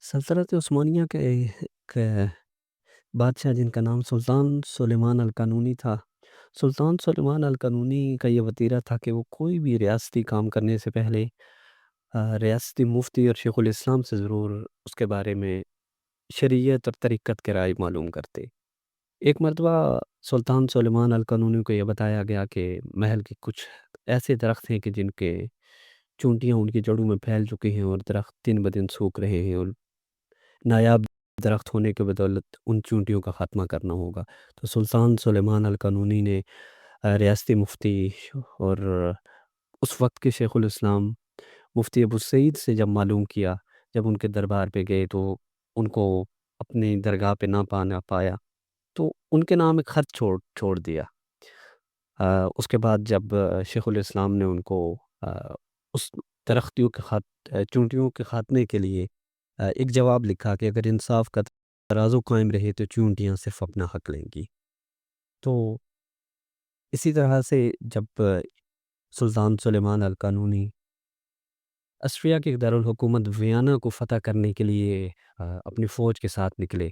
سلطنت عثمانیہ کے ایک بادشاہ جن کا نام سلطان سلیمان القانونی تھا۔ سلطان سلیمان القانونی کا یہ وتیرہ تھا کہ وہ کوئی بھی ریاستی کام کرنے سے پہلے ریاستی مفتی اور شیخ الاسلام سے ضرور اس کے بارے میں شریعت اور طریقت کے رائے معلوم کرتے۔ ایک مرتبہ سلطان سلیمان القانونی کو یہ بتایا گیا کہ محل کے کچھ ایسے درخت ہیں کہ جن کے چونٹیاں ان کی جڑوں میں پھیل چکی ہیں اور درخت دن بدن سوکھ رہے ہیں، اور نایاب درخت ہونے کے بدولت ان چونٹیوں کا خاتمہ کرنا ہوگا۔ تو سلطان سلیمان القانونی نے ریاستی مفتی اور اس وقت کے شیخ الاسلام مفتی ابو سعید سے جب معلوم کیا، جب ان کے دربار پہ گئے تو ان کو اپنی درگاہ پہ نہ پایا، تو ان کے نام ایک خط چھوڑ دیا۔ اس کے بعد جب شیخ الاسلام نے ان کو اس چونٹیوں کے خاتمے کے لیے ایک جواب لکھا کہ اگر انصاف کا ترازو قائم رہے تو چونٹیاں صرف اپنا حق لیں گی۔ تو اسی طرح سے جب سلطان سلیمان القانونی اسٹریا کے دارالحکومت ویانا کو فتح کرنے کے لیے اپنی فوج کے ساتھ نکلے،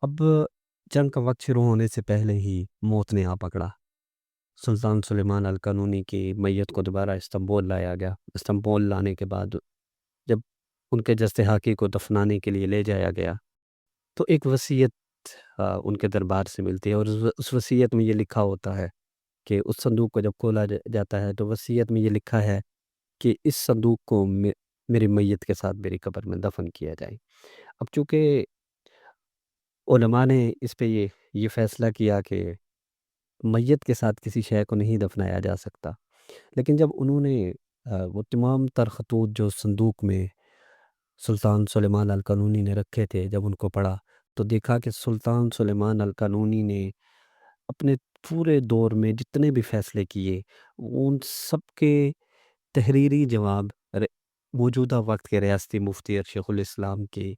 اب جنگ کا وقت شروع ہونے سے پہلے ہی موت نے آ پکڑا۔ سلطان سلیمان القانونی کی میت کو دوبارہ استنبول لایا گیا۔ استنبول لانے کے بعد جب ان کے جسد حاکی کو دفنانے کے لیے لے جایا گیا تو ایک وصیت ان کے دربار سے ملتی ہے، اور اس وصیت میں یہ لکھا ہوتا ہے کہ اس صندوق کو جب کھولا جاتا ہے تو وصیت میں یہ لکھا ہے کہ اس صندوق کو میری میت کے ساتھ میری قبر میں دفن کیا جائے۔ اب چونکہ علماء نے اس پہ یہ فیصلہ کیا کہ میت کے ساتھ کسی شے کو نہیں دفنایا جا سکتا، لیکن جب انہوں نے وہ تمام تر خطوط جو صندوق میں سلطان سلیمان القانونی نے رکھے تھے، جب ان کو پڑھا تو دیکھا کہ سلطان سلیمان القانونی نے اپنے پورے دور میں جتنے بھی فیصلے کیے ان سب کے تحریری جواب موجودہ وقت کے ریاستی مفتی اور شیخ الاسلام کی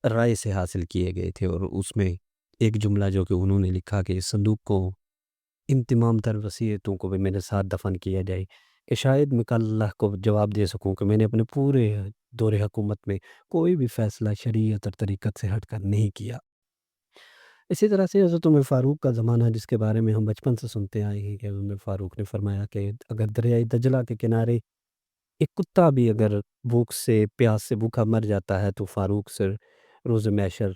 رائے سے حاصل کیے گئے تھے۔ اور اس میں ایک جملہ جو کہ انہوں نے لکھا کہ اس صندوق کو ان تمام تر وصیتوں کو بھی میرے ساتھ دفن کیا جائے کہ شاید میں کل اللہ کو جواب دے سکوں کہ میں نے اپنے پورے دور حکومت میں کوئی بھی فیصلہ شریعت اور طریقت سے ہٹ کر نہیں کیا۔ اسی طرح سے حضرت عمر فاروق کا زمانہ، جس کے بارے میں ہم بچپن سے سنتے آئے ہیں کہ عمر فاروق نے فرمایا کہ اگر دریائے دجلہ کے کنارے ایک کتا بھی اگر بھوک سے پیاس سے بھوکا مر جاتا ہے تو فاروق سے روز محشر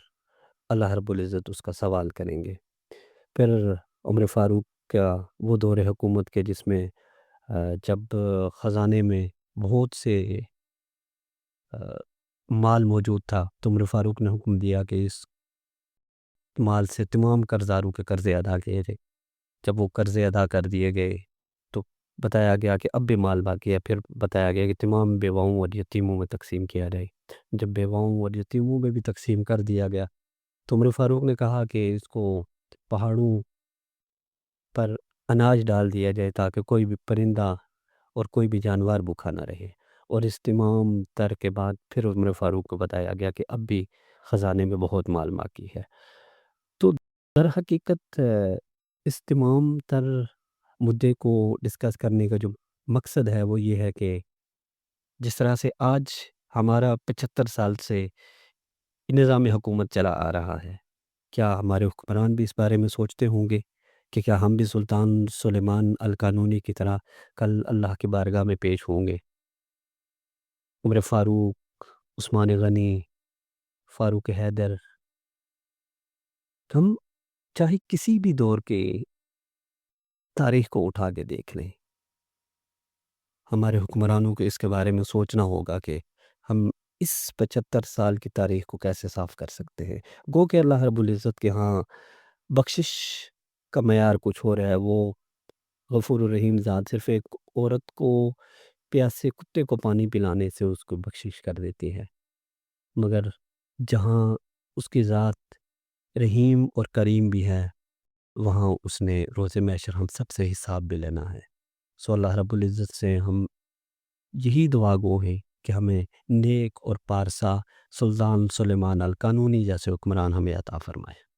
اللہ رب العزت اس کا سوال کریں گے۔ پھر عمر فاروق کا وہ دور حکومت کے جس میں جب خزانے میں بہت سے مال موجود تھا تو عمر فاروق نے حکم دیا کہ اس مال سے تمام قرضداروں کے قرضے ادا کیے تھے۔ جب وہ قرضے ادا کر دیے گئے تو بتایا گیا کہ اب بھی مال باقی ہے، پھر بتایا گیا کہ تمام بیواؤں اور یتیموں میں تقسیم کیا جائے۔ جب بیواؤں اور یتیموں میں بھی تقسیم کر دیا گیا تو عمر فاروق نے کہا کہ اس کو پہاڑوں پر اناج ڈال دیا جائے تاکہ کوئی بھی پرندہ اور کوئی بھی جانور بھوکا نہ رہے۔ اور اس تمام تر کے بعد پھر عمر فاروق کو بتایا گیا کہ اب بھی خزانے میں بہت مال باقی ہے۔ تو در حقیقت اس تمام تر مدعے کو ڈسکس کرنے کا جو مقصد ہے وہ یہ ہے کہ جس طرح سے آج ہمارا 75 سال سے نظام حکومت چلا آ رہا ہے، کیا ہمارے حکمران بھی اس بارے میں سوچتے ہوں گے کہ کیا ہم بھی سلطان سلیمان القانونی کی طرح کل اللہ کی بارگاہ میں پیش ہوں گے؟ عمر فاروق، عثمان غنی، فاروق حیدر، ہم چاہے کسی بھی دور کے تاریخ کو اٹھا کے دیکھ لیں، ہمارے حکمرانوں کو اس کے بارے میں سوچنا ہوگا کہ ہم اس 75 سال کی تاریخ کو کیسے صاف کر سکتے ہیں۔ گو کہ اللہ رب العزت کے ہاں بخشش کا معیار کچھ ہو رہا ہے، وہ غفور الرحیم ذات صرف ایک عورت کو پیاسے کتے کو پانی پلانے سے اس کو بخشش کر دیتی ہے، مگر جہاں اس کی ذات رحیم اور کریم بھی ہے وہاں اس نے روز محشر ہم سب سے حساب بھی لینا ہے۔ سو اللہ رب العزت سے ہم یہی دعا گو ہے کہ ہمیں نیک اور پارسا سلطان سلیمان القانونی جیسے حکمران ہمیں عطا فرمائے۔